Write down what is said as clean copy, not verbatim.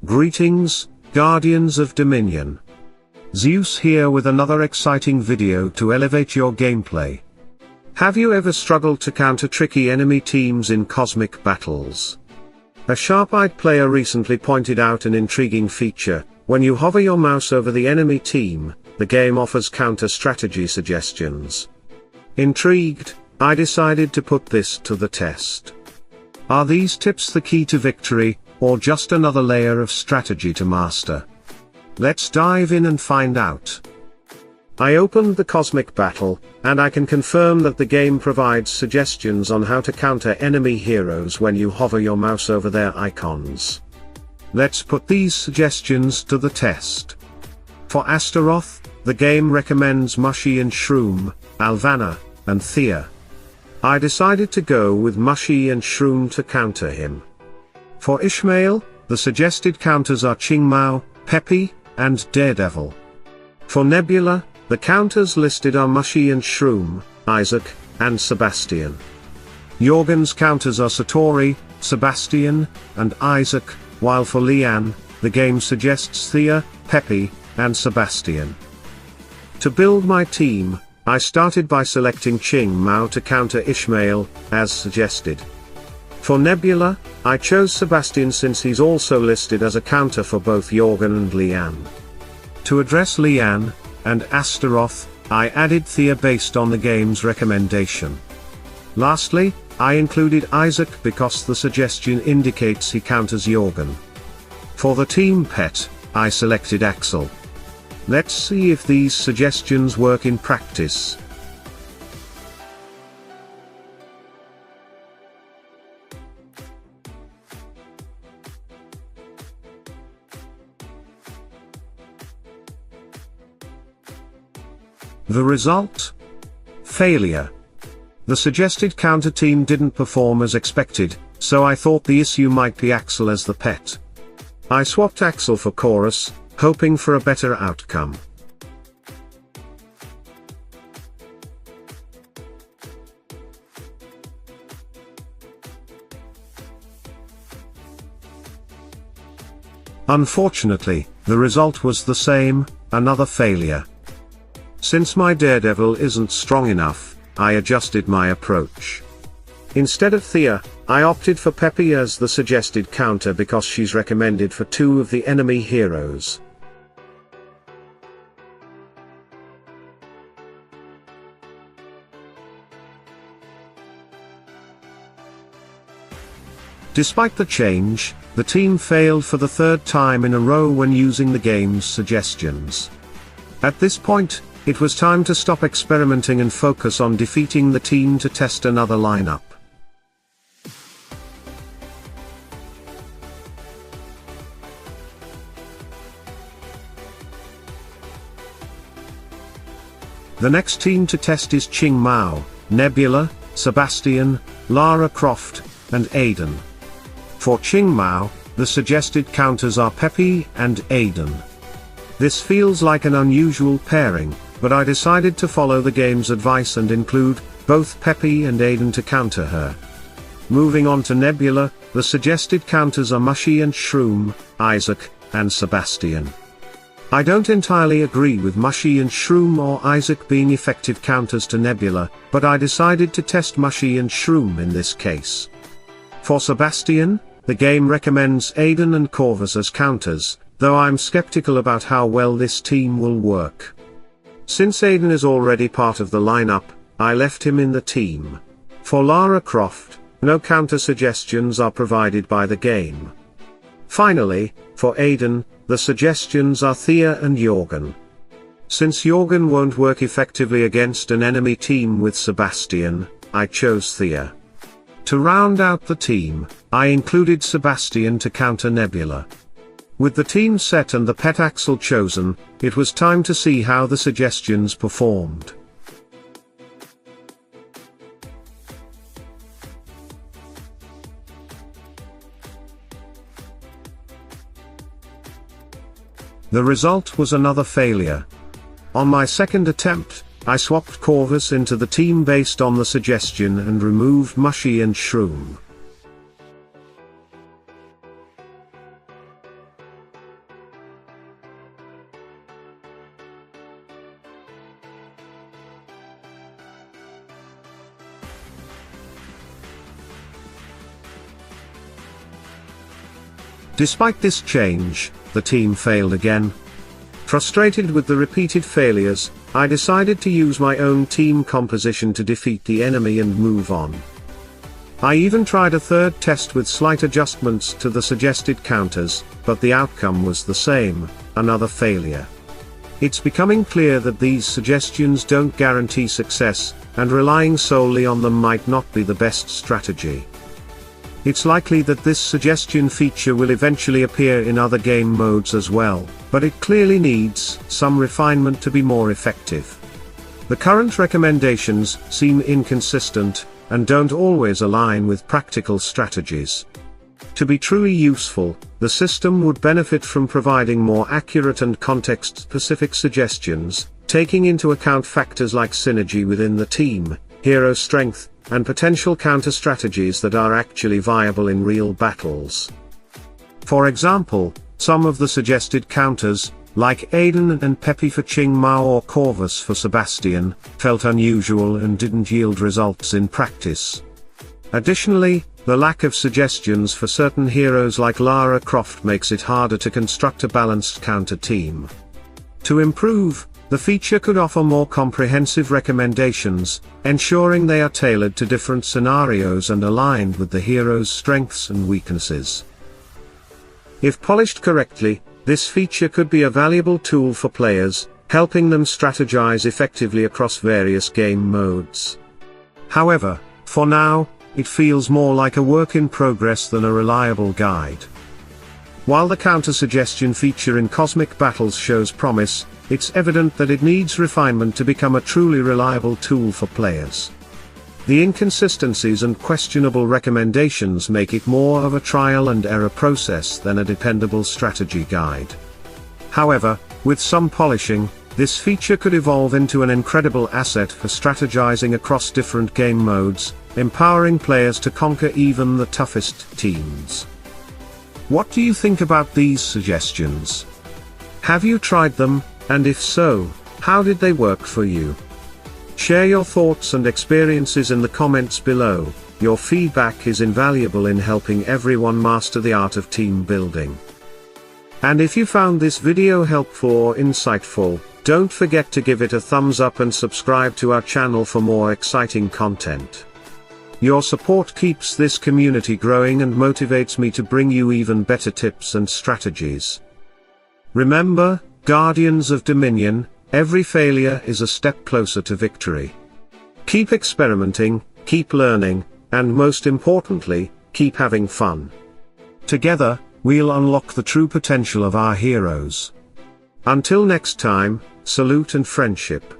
Greetings, Guardians of Dominion. Zeus here with another exciting video to elevate your gameplay. Have you ever struggled to counter tricky enemy teams in cosmic battles? A sharp-eyed player recently pointed out an intriguing feature: when you hover your mouse over the enemy team, the game offers counter-strategy suggestions. Intrigued, I decided to put this to the test. Are these tips the key to victory, or just another layer of strategy to master? Let's dive in and find out. I opened the cosmic battle, and I can confirm that the game provides suggestions on how to counter enemy heroes when you hover your mouse over their icons. Let's put these suggestions to the test. For Astaroth, the game recommends Mushy and Shroom, Alvanna, and Thea. I decided to go with Mushy and Shroom to counter him. For Ishmael, the suggested counters are Qing Mao, Peppy, and Daredevil. For Nebula, the counters listed are Mushy and Shroom, Isaac, and Sebastian. Jorgen's counters are Satori, Sebastian, and Isaac, while for Lian, the game suggests Thea, Peppy, and Sebastian. To build my team, I started by selecting Qing Mao to counter Ishmael, as suggested. For Nebula, I chose Sebastian since he's also listed as a counter for both Jorgen and Lian. To address Lian and Astaroth, I added Thea based on the game's recommendation. Lastly, I included Isaac because the suggestion indicates he counters Jorgen. For the team pet, I selected Axel. Let's see if these suggestions work in practice. The result? Failure. The suggested counter team didn't perform as expected, so I thought the issue might be Axel as the pet. I swapped Axel for Khorus, hoping for a better outcome. Unfortunately, the result was the same, another failure. Since my Daredevil isn't strong enough, I adjusted my approach. Instead of Thea, I opted for Peppy as the suggested counter because she's recommended for two of the enemy heroes. Despite the change, the team failed for the third time in a row when using the game's suggestions. At this point, it was time to stop experimenting and focus on defeating the team to test another lineup. The next team to test is Qing Mao, Nebula, Sebastian, Lara Croft, and Aiden. For Qing Mao, the suggested counters are Peppy and Aiden. This feels like an unusual pairing, but I decided to follow the game's advice and include both Peppy and Aiden to counter her. Moving on to Nebula, the suggested counters are Mushy and Shroom, Isaac, and Sebastian. I don't entirely agree with Mushy and Shroom or Isaac being effective counters to Nebula, but I decided to test Mushy and Shroom in this case. For Sebastian, the game recommends Aiden and Khorus as counters, though I'm skeptical about how well this team will work. Since Aiden is already part of the lineup, I left him in the team. For Lara Croft, no counter suggestions are provided by the game. Finally, for Aiden, the suggestions are Thea and Jorgen. Since Jorgen won't work effectively against an enemy team with Sebastian, I chose Thea. To round out the team, I included Sebastian to counter Nebula. With the team set and the pet Axel chosen, it was time to see how the suggestions performed. The result was another failure. On my second attempt, I swapped Khorus into the team based on the suggestion and removed Mushy and Shroom. Despite this change, the team failed again. Frustrated with the repeated failures, I decided to use my own team composition to defeat the enemy and move on. I even tried a third test with slight adjustments to the suggested counters, but the outcome was the same, another failure. It's becoming clear that these suggestions don't guarantee success, and relying solely on them might not be the best strategy. It's likely that this suggestion feature will eventually appear in other game modes as well, but it clearly needs some refinement to be more effective. The current recommendations seem inconsistent, and don't always align with practical strategies. To be truly useful, the system would benefit from providing more accurate and context-specific suggestions, taking into account factors like synergy within the team, hero strength, and potential counter-strategies that are actually viable in real battles. For example, some of the suggested counters, like Aiden and Peppy for Qing Mao or Corvus for Sebastian, felt unusual and didn't yield results in practice. Additionally, the lack of suggestions for certain heroes like Lara Croft makes it harder to construct a balanced counter team. To improve, the feature could offer more comprehensive recommendations, ensuring they are tailored to different scenarios and aligned with the hero's strengths and weaknesses. If polished correctly, this feature could be a valuable tool for players, helping them strategize effectively across various game modes. However, for now, it feels more like a work in progress than a reliable guide. While the counter-suggestion feature in Cosmic Battles shows promise, it's evident that it needs refinement to become a truly reliable tool for players. The inconsistencies and questionable recommendations make it more of a trial and error process than a dependable strategy guide. However, with some polishing, this feature could evolve into an incredible asset for strategizing across different game modes, empowering players to conquer even the toughest teams. What do you think about these suggestions? Have you tried them, and if so, how did they work for you? Share your thoughts and experiences in the comments below. Your feedback is invaluable in helping everyone master the art of team building. And if you found this video helpful or insightful, don't forget to give it a thumbs up and subscribe to our channel for more exciting content. Your support keeps this community growing and motivates me to bring you even better tips and strategies. Remember, Guardians of Dominion, every failure is a step closer to victory. Keep experimenting, keep learning, and most importantly, keep having fun. Together, we'll unlock the true potential of our heroes. Until next time, salute and friendship.